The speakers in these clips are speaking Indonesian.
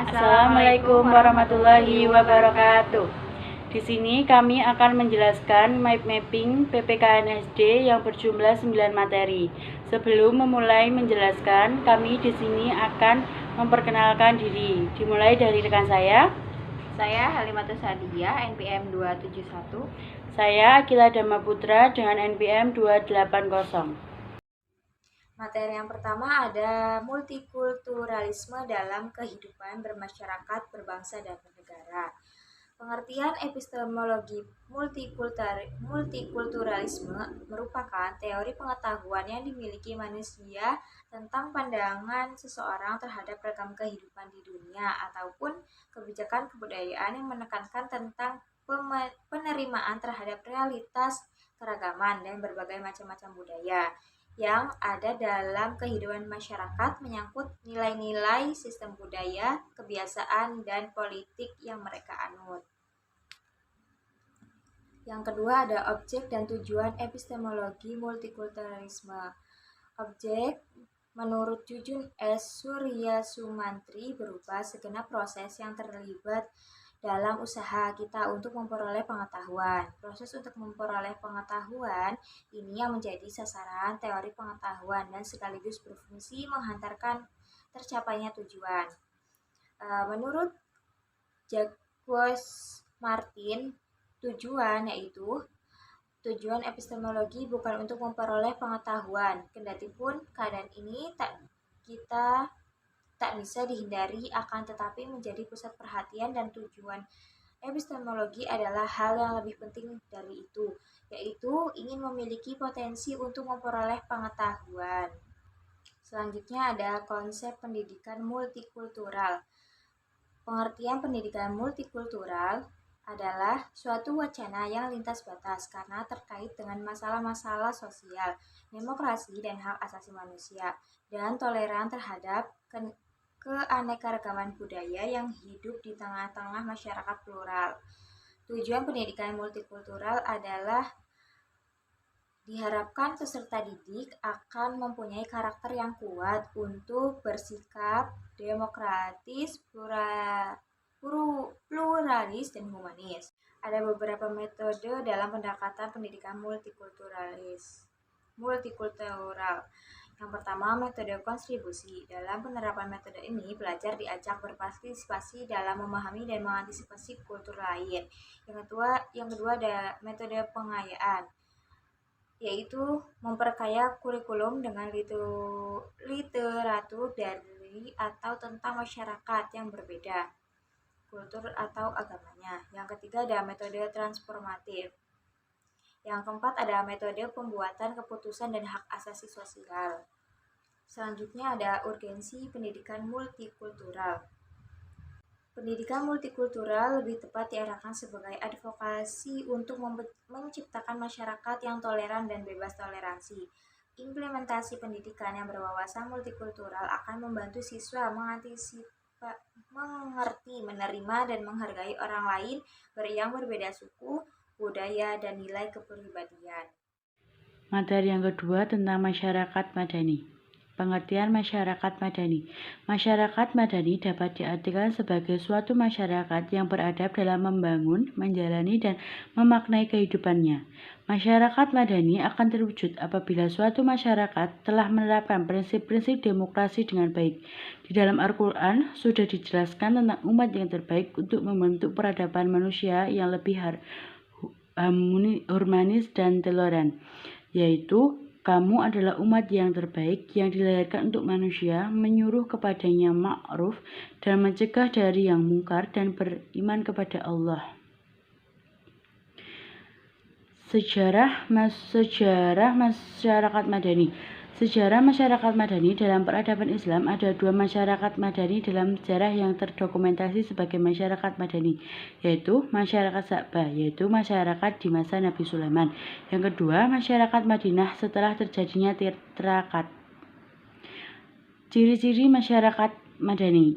Assalamualaikum warahmatullahi wabarakatuh. Di sini kami akan menjelaskan mind mapping PPKN SD yang berjumlah 9 materi. Sebelum memulai menjelaskan, kami di sini akan memperkenalkan diri. Dimulai dari rekan saya. Saya Halimatus Hadiah, NPM 271. Saya Akila Dhamma Putra dengan NPM 280. Materi yang pertama ada multikulturalisme dalam kehidupan bermasyarakat, berbangsa, dan bernegara. Pengertian epistemologi multikulturalisme merupakan teori pengetahuan yang dimiliki manusia tentang pandangan seseorang terhadap ragam kehidupan di dunia ataupun kebijakan kebudayaan yang menekankan tentang penerimaan terhadap realitas keragaman dan berbagai macam-macam budaya yang ada dalam kehidupan masyarakat menyangkut nilai-nilai sistem budaya, kebiasaan, dan politik yang mereka anut. Yang kedua ada objek dan tujuan epistemologi multikulturalisme. Objek menurut Jujun S. Suryasumantri berupa segenap proses yang terlibat dalam usaha kita untuk memperoleh pengetahuan. Proses untuk memperoleh pengetahuan ini yang menjadi sasaran teori pengetahuan dan sekaligus berfungsi menghantarkan tercapainya tujuan. Menurut Jacques Martin, tujuan yaitu tujuan epistemologi bukan untuk memperoleh pengetahuan, kendatipun keadaan ini tak bisa dihindari, akan tetapi menjadi pusat perhatian dan tujuan epistemologi adalah hal yang lebih penting dari itu, yaitu ingin memiliki potensi untuk memperoleh pengetahuan. Selanjutnya ada konsep pendidikan multikultural. Pengertian pendidikan multikultural adalah suatu wacana yang lintas batas karena terkait dengan masalah-masalah sosial, demokrasi dan hak asasi manusia, dan toleran terhadap keanekaragaman budaya yang hidup di tengah-tengah masyarakat plural. Tujuan pendidikan multikultural adalah diharapkan peserta didik akan mempunyai karakter yang kuat untuk bersikap demokratis, pluralis, dan humanis. Ada beberapa metode dalam pendekatan pendidikan multikultural. Yang pertama, metode kontribusi. Dalam penerapan metode ini, pelajar diajak berpartisipasi dalam memahami dan mengantisipasi kultur lain. Yang kedua ada metode pengayaan, yaitu memperkaya kurikulum dengan literatur dari atau tentang masyarakat yang berbeda, kultur atau agamanya. Yang ketiga ada metode transformatif. Yang keempat ada metode pembuatan keputusan dan hak asasi sosial. Selanjutnya ada urgensi pendidikan multikultural. Pendidikan multikultural lebih tepat diarahkan sebagai advokasi untuk menciptakan masyarakat yang toleran dan bebas toleransi. Implementasi pendidikan yang berwawasan multikultural akan membantu siswa mengerti, menerima, dan menghargai orang lain yang berbeda suku, budaya, dan nilai kepribadian. Materi yang kedua tentang masyarakat madani. Pengertian masyarakat madani. Masyarakat madani dapat diartikan sebagai suatu masyarakat yang beradab dalam membangun, menjalani, dan memaknai kehidupannya. Masyarakat madani akan terwujud apabila suatu masyarakat telah menerapkan prinsip-prinsip demokrasi dengan baik. Di dalam Al-Quran sudah dijelaskan tentang umat yang terbaik untuk membentuk peradaban manusia yang lebih humanis dan toleran, yaitu kamu adalah umat yang terbaik yang dilahirkan untuk manusia, menyuruh kepadanya ma'ruf dan mencegah dari yang mungkar dan beriman kepada Allah. Sejarah masyarakat madani. Sejarah masyarakat madani dalam peradaban Islam. Ada dua masyarakat madani dalam sejarah yang terdokumentasi sebagai masyarakat madani, yaitu masyarakat Sa'bah, yaitu masyarakat di masa Nabi Sulaiman. Yang kedua, masyarakat Madinah setelah terjadinya tirakat. Ciri-ciri masyarakat madani.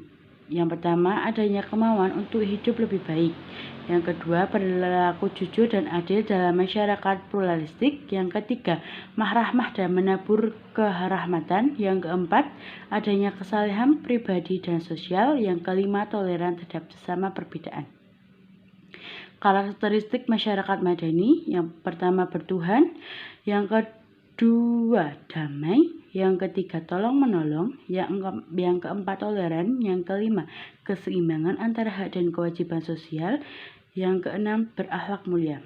Yang pertama, adanya kemauan untuk hidup lebih baik. Yang kedua, berlaku jujur dan adil dalam masyarakat pluralistik. Yang ketiga, mahrahmah dan menabur kerahmatan. Yang keempat, adanya kesalehan pribadi dan sosial. Yang kelima, toleran terhadap sesama perbedaan. Karakteristik masyarakat madani, yang pertama bertuhan, yang kedua damai, yang ketiga tolong menolong, yang keempat toleran, yang kelima keseimbangan antara hak dan kewajiban sosial, yang keenam berakhlak mulia.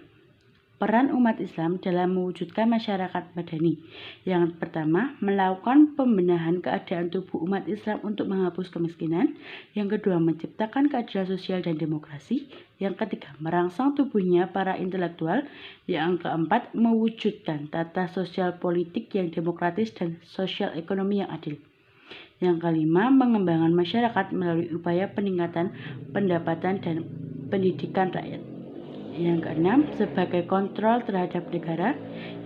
Peran umat Islam dalam mewujudkan masyarakat madani. Yang pertama, melakukan pembenahan keadaan tubuh umat Islam untuk menghapus kemiskinan. Yang kedua, menciptakan keadilan sosial dan demokrasi. Yang ketiga, merangsang tubuhnya para intelektual. Yang keempat, mewujudkan tata sosial politik yang demokratis dan sosial ekonomi yang adil. Yang kelima, mengembangkan masyarakat melalui upaya peningkatan pendapatan dan pendidikan rakyat. Yang keenam, sebagai kontrol terhadap negara.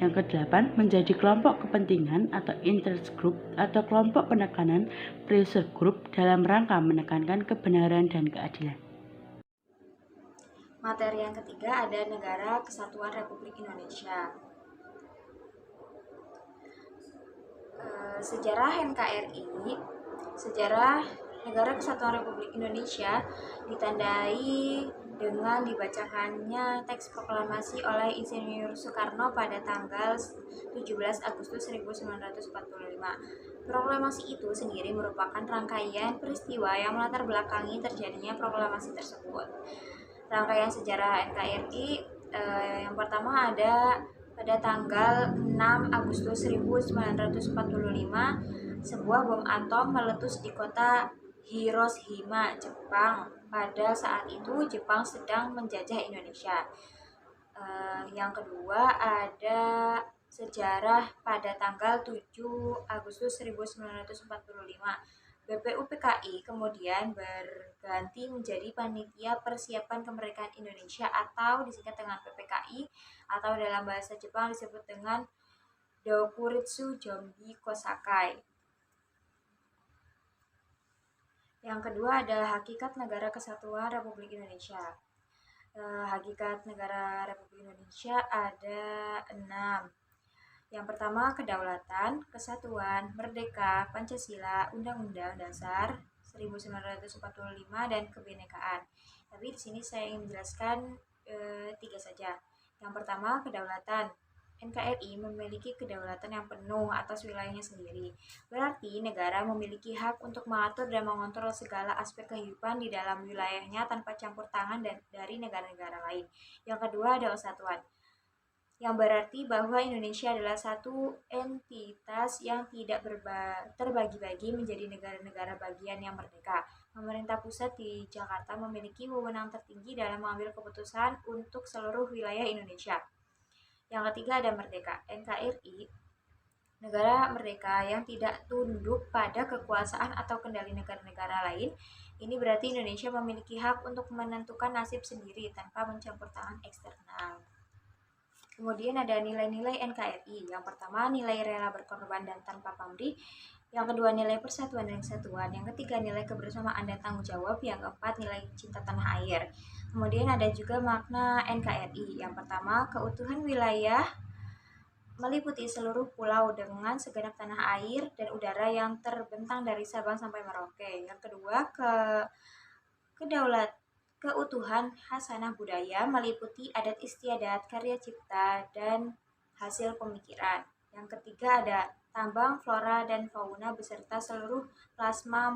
Yang kedelapan, menjadi kelompok kepentingan atau interest group atau kelompok penekanan pressure group dalam rangka menekankan kebenaran dan keadilan. Materi yang ketiga ada Negara Kesatuan Republik Indonesia. Sejarah NKRI. Sejarah Negara Kesatuan Republik Indonesia ditandai dengan dibacakannya teks proklamasi oleh Insinyur Soekarno pada tanggal 17 Agustus 1945. Proklamasi itu sendiri merupakan rangkaian peristiwa yang melatar belakangi terjadinya proklamasi tersebut. Rangkaian sejarah NKRI yang pertama ada pada tanggal 6 Agustus 1945, sebuah bom atom meletus di kota Hiroshima, Jepang. Pada saat itu Jepang sedang menjajah Indonesia. Yang kedua ada sejarah pada tanggal 7 Agustus 1945. BPUPKI kemudian berganti menjadi Panitia Persiapan Kemerdekaan Indonesia atau disingkat dengan PPKI, atau dalam bahasa Jepang disebut dengan Dokuritsu Jombi Kosakai. Yang kedua adalah Hakikat Negara Kesatuan Republik Indonesia. Hakikat Negara Republik Indonesia ada 6. Yang pertama, kedaulatan, kesatuan, merdeka, Pancasila, Undang-Undang Dasar 1945, dan kebinekaan. Tapi di sini saya ingin menjelaskan 3 saja. Yang pertama, kedaulatan. NKRI memiliki kedaulatan yang penuh atas wilayahnya sendiri. Berarti negara memiliki hak untuk mengatur dan mengontrol segala aspek kehidupan di dalam wilayahnya tanpa campur tangan dari negara-negara lain. Yang kedua ada kesatuan, yang berarti bahwa Indonesia adalah satu entitas yang tidak terbagi-bagi menjadi negara-negara bagian yang merdeka. Pemerintah pusat di Jakarta memiliki wewenang tertinggi dalam mengambil keputusan untuk seluruh wilayah Indonesia. Yang ketiga ada merdeka. NKRI negara merdeka yang tidak tunduk pada kekuasaan atau kendali negara-negara lain. Ini berarti Indonesia memiliki hak untuk menentukan nasib sendiri tanpa mencampur tangan eksternal. Kemudian ada nilai-nilai NKRI. Yang pertama, nilai rela berkorban dan tanpa pamrih. Yang kedua, nilai persatuan dan kesatuan. Yang ketiga, nilai kebersamaan dan tanggung jawab. Yang keempat, nilai cinta tanah air. Kemudian ada juga makna NKRI. Yang pertama, keutuhan wilayah meliputi seluruh pulau dengan segenap tanah air dan udara yang terbentang dari Sabang sampai Merauke. Yang kedua, keutuhan khasanah budaya meliputi adat istiadat, karya cipta, dan hasil pemikiran. Yang ketiga ada tambang, flora, dan fauna beserta seluruh plasma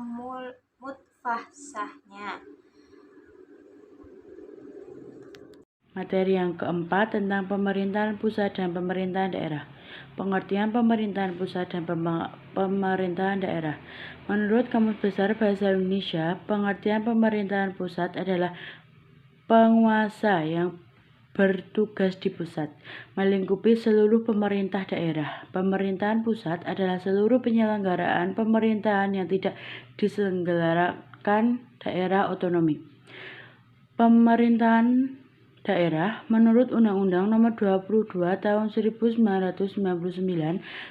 mutfahsahnya. Materi yang keempat tentang pemerintahan pusat dan pemerintahan daerah. Pengertian pemerintahan pusat dan pemerintahan daerah. Menurut Kamus Besar Bahasa Indonesia, pengertian pemerintahan pusat adalah penguasa yang bertugas di pusat, melingkupi seluruh pemerintah daerah. Pemerintahan pusat adalah seluruh penyelenggaraan pemerintahan yang tidak diselenggarakan daerah otonomi. Pemerintahan daerah menurut Undang-Undang Nomor 22 Tahun 1999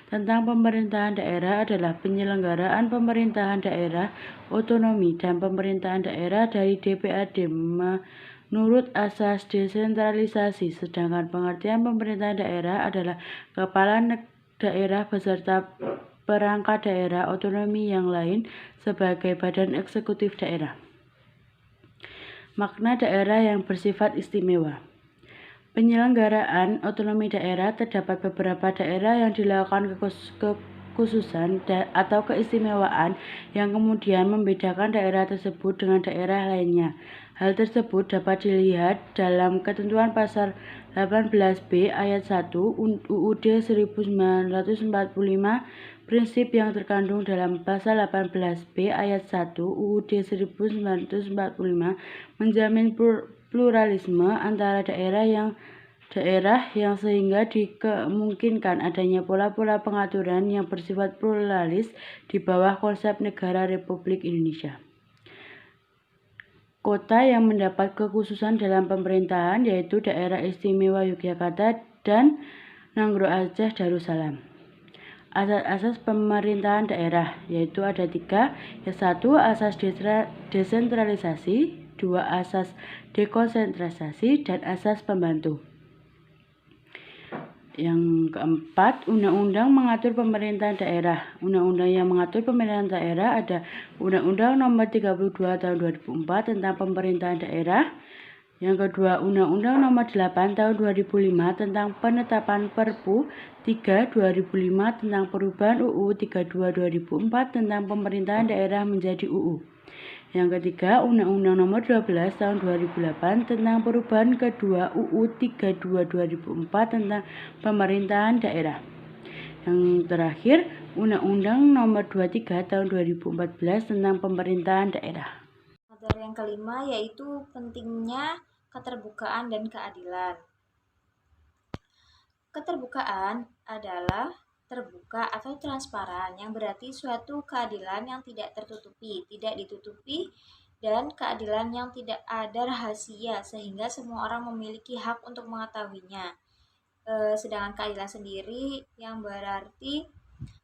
tentang pemerintahan daerah adalah penyelenggaraan pemerintahan daerah otonomi dan pemerintahan daerah dari DPRD menurut asas desentralisasi, sedangkan pengertian pemerintahan daerah adalah kepala daerah beserta perangkat daerah otonomi yang lain sebagai badan eksekutif daerah. Makna daerah yang bersifat istimewa. Penyelenggaraan otonomi daerah terdapat beberapa daerah yang dilakukan kekhususan atau keistimewaan yang kemudian membedakan daerah tersebut dengan daerah lainnya. Hal tersebut dapat dilihat dalam ketentuan pasal 18B ayat 1 UUD 1945. Prinsip yang terkandung dalam pasal 18B ayat 1 UUD 1945 menjamin pluralisme antara daerah yang sehingga dikemungkinkan adanya pola-pola pengaturan yang bersifat pluralis di bawah konsep negara Republik Indonesia. Kota yang mendapat kekhususan dalam pemerintahan yaitu Daerah Istimewa Yogyakarta dan Nanggroe Aceh Darussalam. Asas-asas pemerintahan daerah yaitu ada 3, yang 1 asas desentralisasi, 2 asas dekonsentrasi, dan asas pembantu. Yang keempat, undang-undang mengatur pemerintahan daerah. Undang-undang yang mengatur pemerintahan daerah ada Undang-Undang Nomor 32 Tahun 2004 tentang pemerintahan daerah. Yang kedua, Undang-Undang Nomor 8 Tahun 2005 tentang penetapan Perpu 3 2005 tentang perubahan UU 32 2004 tentang pemerintahan daerah menjadi UU. Yang ketiga, Undang-Undang Nomor 12 Tahun 2008 tentang perubahan kedua UU 32 2004 tentang pemerintahan daerah. Yang terakhir, Undang-Undang Nomor 23 Tahun 2014 tentang pemerintahan daerah. Materi yang kelima yaitu pentingnya keterbukaan dan keadilan. Keterbukaan adalah terbuka atau transparan, yang berarti suatu keadilan yang tidak tertutupi, tidak ditutupi, dan keadilan yang tidak ada rahasia sehingga semua orang memiliki hak untuk mengetahuinya. Sedangkan keadilan sendiri yang berarti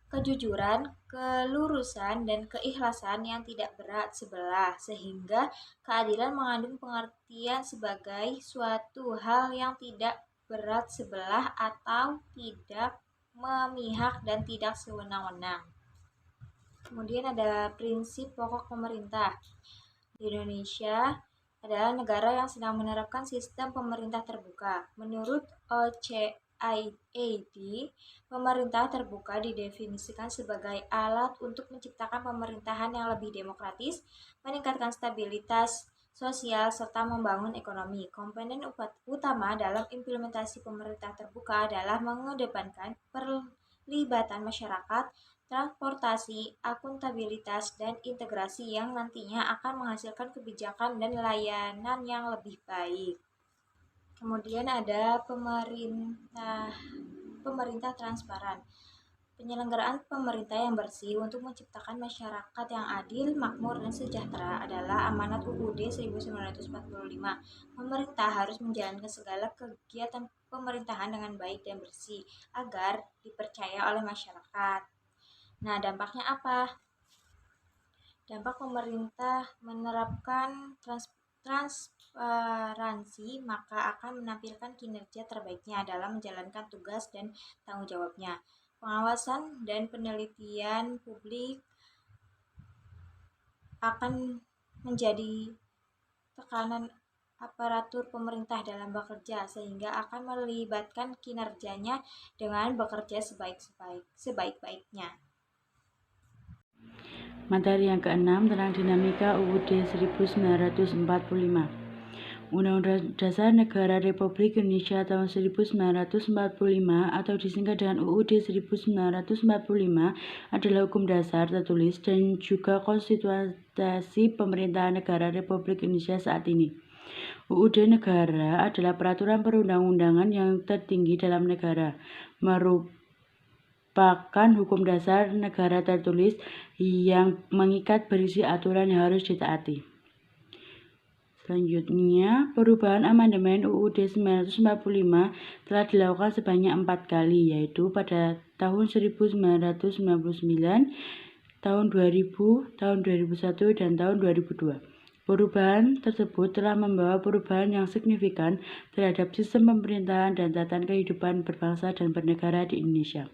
kejujuran, kelurusan, dan keikhlasan yang tidak berat sebelah, sehingga keadilan mengandung pengertian sebagai suatu hal yang tidak berat sebelah atau tidak memihak dan tidak sewenang-wenang. Kemudian ada prinsip pokok pemerintah. Di Indonesia adalah negara yang sedang menerapkan sistem pemerintah terbuka. Menurut OCAD, pemerintah terbuka didefinisikan sebagai alat untuk menciptakan pemerintahan yang lebih demokratis, meningkatkan stabilitas sosial, serta membangun ekonomi. Komponen utama dalam implementasi pemerintah terbuka adalah mengedepankan perlibatan masyarakat, transportasi, akuntabilitas, dan integrasi yang nantinya akan menghasilkan kebijakan dan layanan yang lebih baik. Kemudian ada pemerintah transparan. Penyelenggaraan pemerintah yang bersih untuk menciptakan masyarakat yang adil, makmur, dan sejahtera adalah amanat UUD 1945. Pemerintah harus menjalankan segala kegiatan pemerintahan dengan baik dan bersih agar dipercaya oleh masyarakat. Nah, dampaknya apa? Dampak pemerintah menerapkan transparansi maka akan menampilkan kinerja terbaiknya dalam menjalankan tugas dan tanggung jawabnya. Pengawasan dan penelitian publik akan menjadi tekanan aparatur pemerintah dalam bekerja, sehingga akan melibatkan kinerjanya dengan bekerja sebaik-baiknya. Materi yang keenam tentang dinamika UUD 1945. Undang-Undang Dasar Negara Republik Indonesia tahun 1945 atau disingkat dengan UUD 1945 adalah hukum dasar tertulis dan juga konstitusi pemerintahan negara Republik Indonesia saat ini. UUD negara adalah peraturan perundang-undangan yang tertinggi dalam negara, merupakan hukum dasar negara tertulis yang mengikat berisi aturan yang harus ditaati. Selanjutnya, perubahan amandemen UUD 1945 telah dilakukan sebanyak 4 kali, yaitu pada tahun 1999, tahun 2000, tahun 2001, dan tahun 2002. Perubahan tersebut telah membawa perubahan yang signifikan terhadap sistem pemerintahan dan tatanan kehidupan berbangsa dan bernegara di Indonesia.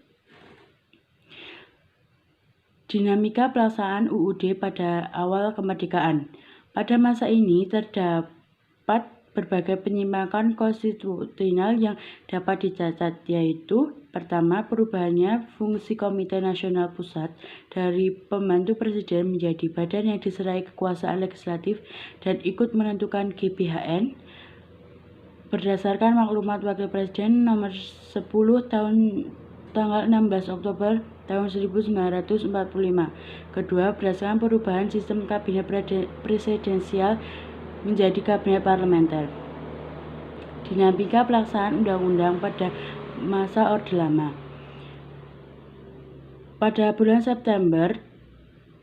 Dinamika pelaksanaan UUD pada awal kemerdekaan. Pada masa ini terdapat berbagai penyimpangan konstitusional yang dapat dicatat, yaitu pertama, perubahannya fungsi Komite Nasional Pusat dari pembantu presiden menjadi badan yang diserai kekuasaan legislatif dan ikut menentukan GBHN berdasarkan maklumat Wakil Presiden nomor 10 tanggal 16 Oktober tahun 1945. Kedua, berdasarkan perubahan sistem kabinet presidensial menjadi kabinet parlementer. Dinamika pelaksanaan undang-undang pada masa Orde Lama. Pada bulan September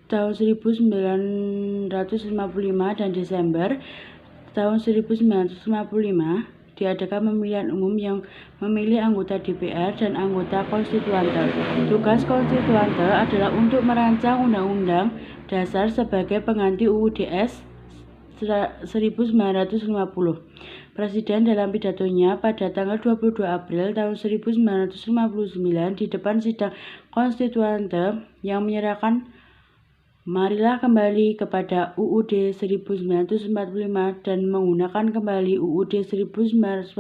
tahun 1955 dan Desember tahun 1955 diadakan pemilihan umum yang memilih anggota DPR dan anggota konstituante. Tugas konstituante adalah untuk merancang undang-undang dasar sebagai pengganti UUD-S 1950. Presiden dalam pidatonya pada tanggal 22 April tahun 1959 di depan sidang konstituante yang menyerahkan marilah kembali kepada UUD 1945 dan menggunakan kembali UUD 1945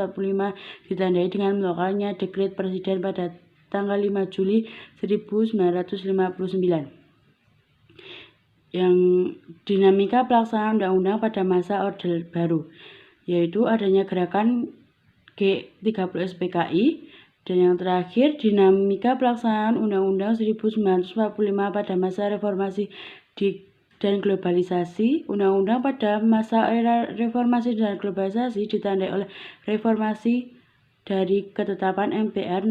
ditandai dengan melakukannya dekret Presiden pada tanggal 5 Juli 1959. Yang dinamika pelaksanaan undang-undang pada masa Orde Baru, yaitu adanya gerakan G30 SPKI, dan yang terakhir, dinamika pelaksanaan Undang-Undang 1945 pada masa reformasi dan globalisasi. Undang-undang pada masa era reformasi dan globalisasi ditandai oleh reformasi dari ketetapan MPR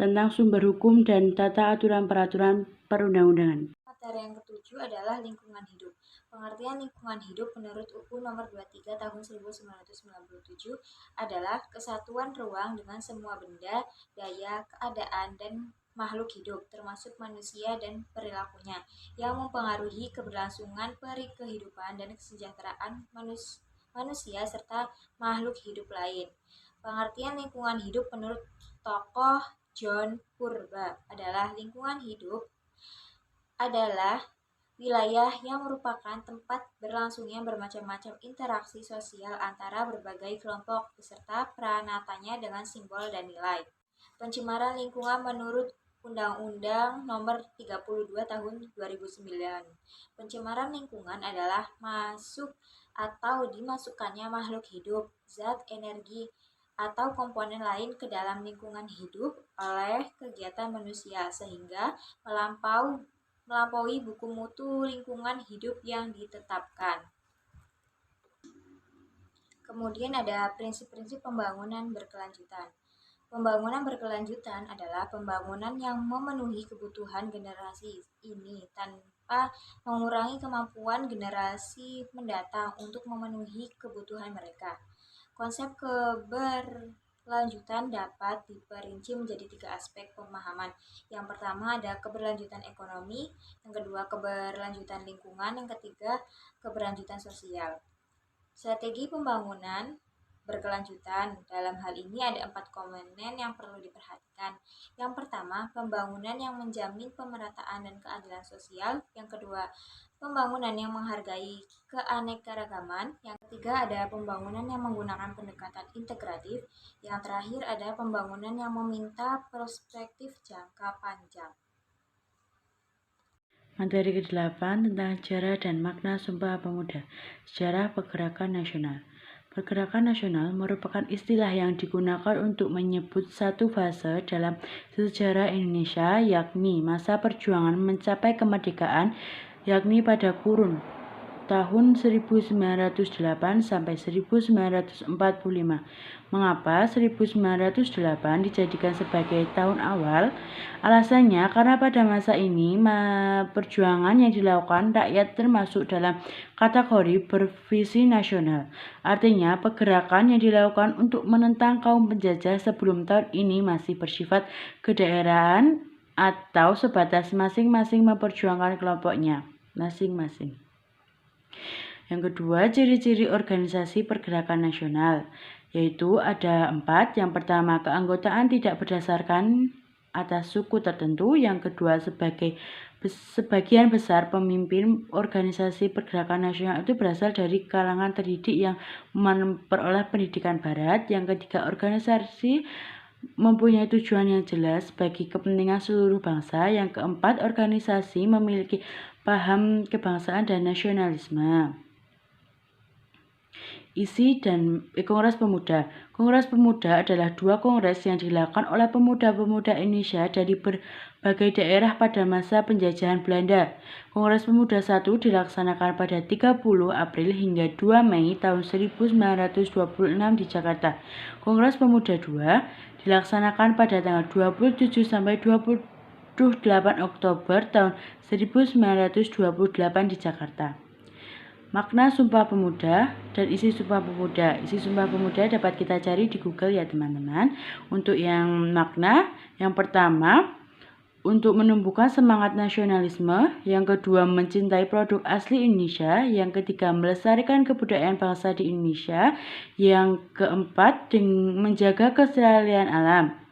tentang sumber hukum dan tata aturan peraturan perundang-undangan. Materi yang ketujuh adalah lingkungan hidup. Pengertian lingkungan hidup menurut UU nomor 23 tahun 1997 adalah kesatuan ruang dengan semua benda, daya, keadaan, dan makhluk hidup, termasuk manusia dan perilakunya, yang mempengaruhi keberlangsungan kehidupan dan kesejahteraan manusia serta makhluk hidup lain. Pengertian lingkungan hidup menurut tokoh John Purba adalah lingkungan hidup adalah wilayah yang merupakan tempat berlangsungnya bermacam-macam interaksi sosial antara berbagai kelompok beserta peranatanya dengan simbol dan nilai. Pencemaran lingkungan menurut Undang-Undang Nomor 32 Tahun 2009. Pencemaran lingkungan adalah masuk atau dimasukkannya makhluk hidup, zat, energi, atau komponen lain ke dalam lingkungan hidup oleh kegiatan manusia sehingga melampaui buku mutu lingkungan hidup yang ditetapkan. Kemudian ada prinsip-prinsip pembangunan berkelanjutan. Pembangunan berkelanjutan adalah pembangunan yang memenuhi kebutuhan generasi ini tanpa mengurangi kemampuan generasi mendatang untuk memenuhi kebutuhan mereka. Konsep keberlanjutan dapat diperinci menjadi 3 aspek pemahaman. Yang pertama ada keberlanjutan ekonomi, yang kedua keberlanjutan lingkungan, yang ketiga keberlanjutan sosial. Strategi pembangunan berkelanjutan dalam hal ini ada 4 komponen yang perlu diperhatikan. Yang pertama, pembangunan yang menjamin pemerataan dan keadilan sosial. Yang kedua, pembangunan yang menghargai keanekaragaman. Yang ketiga ada pembangunan yang menggunakan pendekatan integratif. Yang terakhir ada pembangunan yang meminta perspektif jangka panjang. Materi ke-8 tentang sejarah dan makna Sumpah Pemuda. Sejarah Pergerakan Nasional. Pergerakan nasional merupakan istilah yang digunakan untuk menyebut satu fase dalam sejarah Indonesia, yakni masa perjuangan mencapai kemerdekaan, yakni pada kurun tahun 1908 sampai 1945. Mengapa 1908 dijadikan sebagai tahun awal? Alasannya karena pada masa ini perjuangan yang dilakukan rakyat termasuk dalam kategori bervisi nasional. Artinya pergerakan yang dilakukan untuk menentang kaum penjajah sebelum tahun ini masih bersifat kedaerahan atau sebatas masing-masing memperjuangkan kelompoknya masing-masing. Yang kedua, ciri-ciri organisasi pergerakan nasional, yaitu ada 4. Yang pertama, keanggotaan tidak berdasarkan atas suku tertentu. Yang kedua, sebagian besar pemimpin organisasi pergerakan nasional itu berasal dari kalangan terdidik yang memperoleh pendidikan barat. Yang ketiga, organisasi mempunyai tujuan yang jelas bagi kepentingan seluruh bangsa. Yang keempat, organisasi memiliki paham kebangsaan dan nasionalisme. Isi dan Kongres Pemuda. Kongres Pemuda adalah 2 kongres yang dilakukan oleh pemuda-pemuda Indonesia dari berbagai daerah pada masa penjajahan Belanda. Kongres Pemuda 1 dilaksanakan pada 30 April hingga 2 Mei tahun 1926 di Jakarta. Kongres Pemuda 2 dilaksanakan pada tanggal 27 sampai 28 Oktober tahun 1928 di Jakarta. Makna Sumpah Pemuda dan isi Sumpah Pemuda. Isi Sumpah Pemuda dapat kita cari di Google ya teman-teman. Untuk yang makna, yang pertama, untuk menumbuhkan semangat nasionalisme. Yang kedua, mencintai produk asli Indonesia. Yang ketiga, melestarikan kebudayaan bangsa di Indonesia. Yang keempat, menjaga kelestarian alam.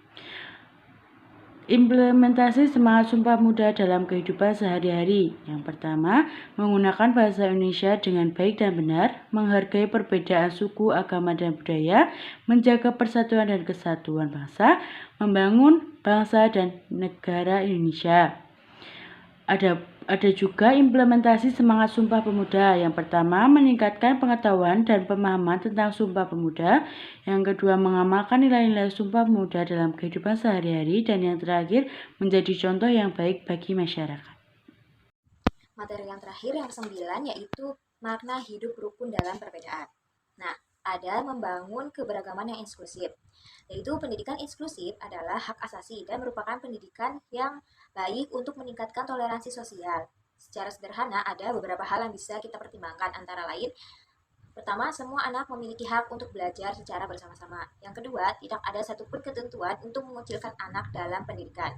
Implementasi semangat Sumpah Pemuda dalam kehidupan sehari-hari. Yang pertama, menggunakan bahasa Indonesia dengan baik dan benar, menghargai perbedaan suku, agama, dan budaya, menjaga persatuan dan kesatuan bangsa, membangun bangsa dan negara Indonesia. Ada juga implementasi semangat Sumpah Pemuda. Yang pertama, meningkatkan pengetahuan dan pemahaman tentang Sumpah Pemuda. Yang kedua, mengamalkan nilai-nilai Sumpah Pemuda dalam kehidupan sehari-hari. Dan yang terakhir, menjadi contoh yang baik bagi masyarakat. Materi yang terakhir, yang ke-9, yaitu makna hidup rukun dalam perbedaan. Nah, ada membangun keberagaman yang inklusif. Yaitu pendidikan inklusif adalah hak asasi dan merupakan pendidikan yang baik untuk meningkatkan toleransi sosial. Secara sederhana, ada beberapa hal yang bisa kita pertimbangkan, antara lain, pertama, semua anak memiliki hak untuk belajar secara bersama-sama. Yang kedua, tidak ada satupun ketentuan untuk mengucilkan anak dalam pendidikan.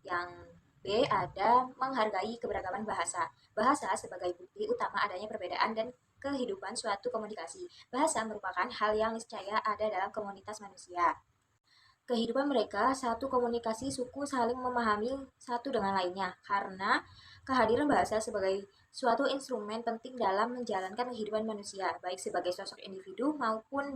Yang B, ada menghargai keberagaman bahasa. Bahasa sebagai bukti utama adanya perbedaan dan kehidupan suatu komunikasi. Bahasa merupakan hal yang niscaya ada dalam komunitas manusia. Kehidupan mereka, satu komunikasi suku saling memahami satu dengan lainnya, karena kehadiran bahasa sebagai suatu instrumen penting dalam menjalankan kehidupan manusia, baik sebagai sosok individu maupun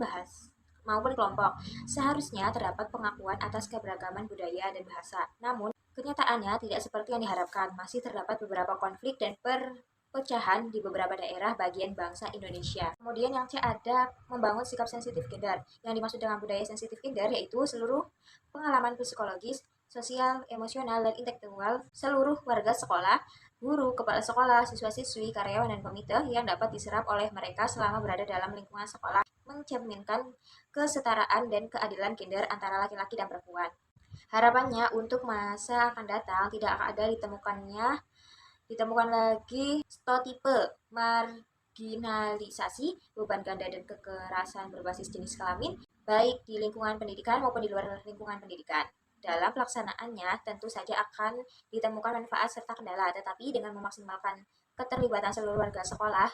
kelompok. Seharusnya terdapat pengakuan atas keberagaman budaya dan bahasa. Namun, kenyataannya tidak seperti yang diharapkan. Masih terdapat beberapa konflik dan perpecahan di beberapa daerah bagian bangsa Indonesia. Kemudian yang C, ada membangun sikap sensitif gender. Yang dimaksud dengan budaya sensitif gender yaitu seluruh pengalaman psikologis, sosial, emosional, dan intelektual seluruh warga sekolah, guru, kepala sekolah, siswa-siswi, karyawan, dan komite yang dapat diserap oleh mereka selama berada dalam lingkungan sekolah, mencerminkan kesetaraan dan keadilan gender antara laki-laki dan perempuan. Harapannya untuk masa akan datang tidak akan ada ditemukan lagi stereotipe marginalisasi, beban ganda, dan kekerasan berbasis jenis kelamin, baik di lingkungan pendidikan maupun di luar lingkungan pendidikan. Dalam pelaksanaannya, tentu saja akan ditemukan manfaat serta kendala, tetapi dengan memaksimalkan keterlibatan seluruh warga sekolah,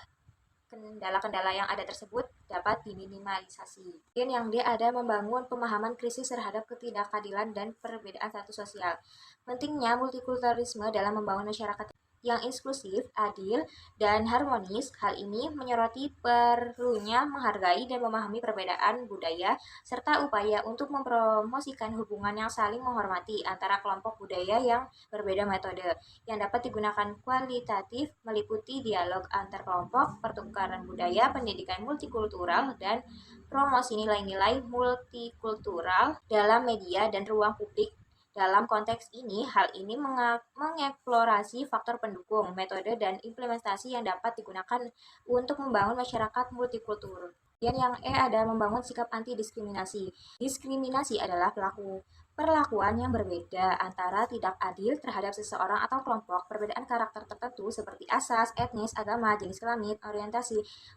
kendala-kendala yang ada tersebut dapat diminimalisasi. Kemudian yang D, ada membangun pemahaman krisis terhadap ketidakadilan dan perbedaan status sosial. Pentingnya multikulturalisme dalam membangun masyarakat yang inklusif, adil, dan harmonis. Hal ini menyoroti perlunya menghargai dan memahami perbedaan budaya, serta upaya untuk mempromosikan hubungan yang saling menghormati antara kelompok budaya yang berbeda. Metode yang dapat digunakan kualitatif meliputi dialog antar kelompok, pertukaran budaya, pendidikan multikultural, dan promosi nilai-nilai multikultural dalam media dan ruang publik Dalam konteks ini, hal ini mengeksplorasi faktor pendukung, metode, dan implementasi yang dapat digunakan untuk membangun masyarakat multikultur. Dan yang adalah membangun sikap anti-diskriminasi. Diskriminasi adalah perlakuan yang berbeda antara tidak adil terhadap seseorang atau kelompok, perbedaan karakter tertentu seperti asas, etnis, agama, jenis kelamin,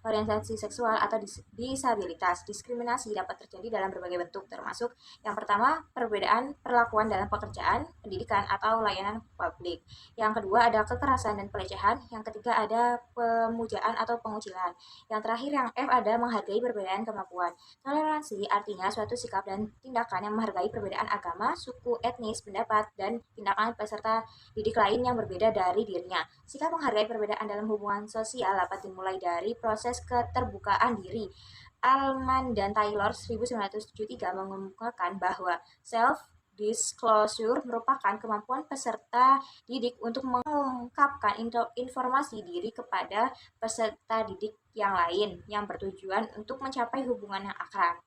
orientasi seksual, atau disabilitas. Diskriminasi dapat terjadi dalam berbagai bentuk, termasuk yang pertama, perbedaan perlakuan dalam pekerjaan, pendidikan, atau layanan publik. Yang kedua ada kekerasan dan pelecehan. Yang ketiga ada pemujaan atau pengucilan. Yang terakhir yang F ada menghargai perbedaan kemampuan. Toleransi artinya suatu sikap dan tindakan yang menghargai perbedaan agama, suku, etnis, pendapat, dan tindakan peserta didik lain yang berbeda dari dirinya. Sikap menghargai perbedaan dalam hubungan sosial dapat dimulai dari proses keterbukaan diri. Allman dan Taylor 1973 mengemukakan bahwa self-disclosure merupakan kemampuan peserta didik untuk mengungkapkan informasi diri kepada peserta didik yang lain yang bertujuan untuk mencapai hubungan yang akrab.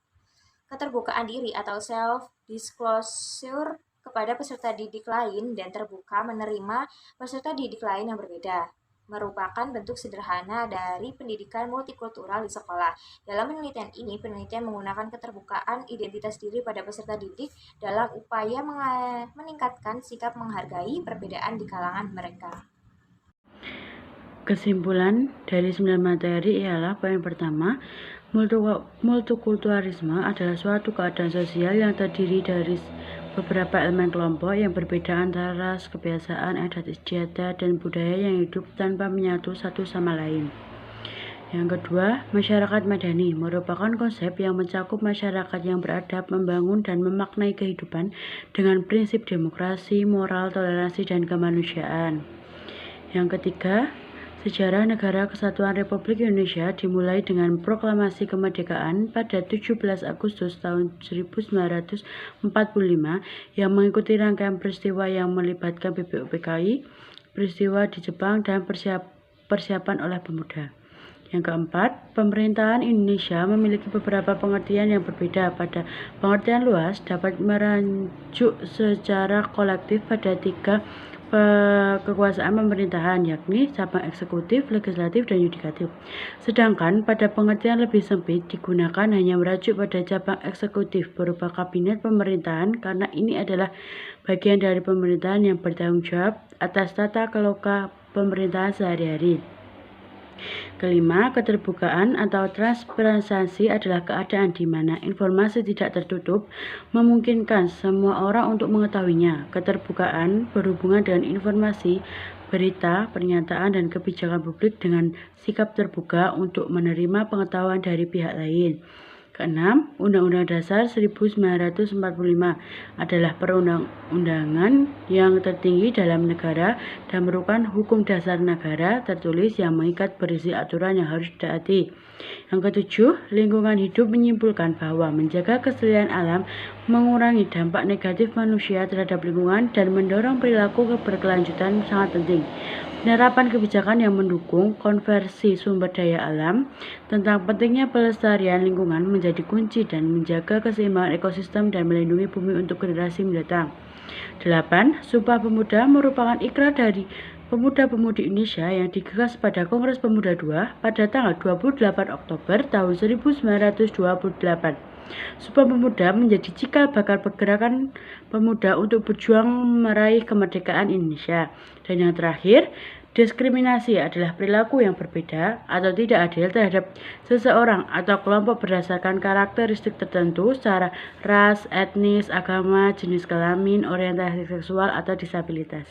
Keterbukaan diri atau self-disclosure kepada peserta didik lain dan terbuka menerima peserta didik lain yang berbeda merupakan bentuk sederhana dari pendidikan multikultural di sekolah. Dalam penelitian ini, penelitian menggunakan keterbukaan identitas diri pada peserta didik dalam upaya meningkatkan sikap menghargai perbedaan di kalangan mereka. Kesimpulan dari 9 materi ialah poin pertama, multikulturalisme adalah suatu keadaan sosial yang terdiri dari beberapa elemen kelompok yang berbeda antara ras, kebiasaan, adat istiadat, dan budaya yang hidup tanpa menyatu satu sama lain. Yang kedua, masyarakat madani merupakan konsep yang mencakup masyarakat yang beradab, membangun, dan memaknai kehidupan dengan prinsip demokrasi, moral, toleransi, dan kemanusiaan. Yang ketiga, sejarah Negara Kesatuan Republik Indonesia dimulai dengan proklamasi kemerdekaan pada 17 Agustus tahun 1945 yang mengikuti rangkaian peristiwa yang melibatkan BPUPKI, peristiwa di Jepang, dan persiapan oleh pemuda. Yang keempat, pemerintahan Indonesia memiliki beberapa pengertian yang berbeda. Pada pengertian luas dapat merujuk secara kolektif pada 3 kekuasaan pemerintahan, yakni cabang eksekutif, legislatif, dan yudikatif. Sedangkan pada pengertian lebih sempit digunakan hanya merujuk pada cabang eksekutif berupa kabinet pemerintahan karena ini adalah bagian dari pemerintahan yang bertanggung jawab atas tata kelola pemerintahan sehari-hari. Kelima, keterbukaan atau transparansi adalah keadaan di mana informasi tidak tertutup memungkinkan semua orang untuk mengetahuinya. Keterbukaan berhubungan dengan informasi, berita, pernyataan, dan kebijakan publik dengan sikap terbuka untuk menerima pengetahuan dari pihak lain. Keenam, Undang-Undang Dasar 1945 adalah perundang-undangan yang tertinggi dalam negara dan merupakan hukum dasar negara tertulis yang mengikat berisi aturan yang harus ditaati. Yang ketujuh, lingkungan hidup menyimpulkan bahwa menjaga kelestarian alam mengurangi dampak negatif manusia terhadap lingkungan dan mendorong perilaku keberkelanjutan sangat penting. Penerapan kebijakan yang mendukung konversi sumber daya alam tentang pentingnya pelestarian lingkungan menjadi kunci dan menjaga keseimbangan ekosistem dan melindungi bumi untuk generasi mendatang. 8. Sumpah Pemuda merupakan ikrar dari pemuda-pemudi Indonesia yang digagas pada Kongres Pemuda II pada tanggal 28 Oktober tahun 1928. Sumpah Pemuda menjadi cikal bakal pergerakan pemuda untuk berjuang meraih kemerdekaan Indonesia. Dan yang terakhir, diskriminasi adalah perilaku yang berbeda atau tidak adil terhadap seseorang atau kelompok berdasarkan karakteristik tertentu secara ras, etnis, agama, jenis kelamin, orientasi seksual, atau disabilitas.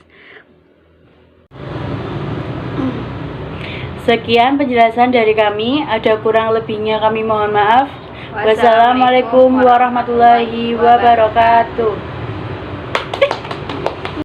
Sekian penjelasan dari kami, ada kurang lebihnya kami mohon maaf. Wassalamualaikum warahmatullahi wabarakatuh.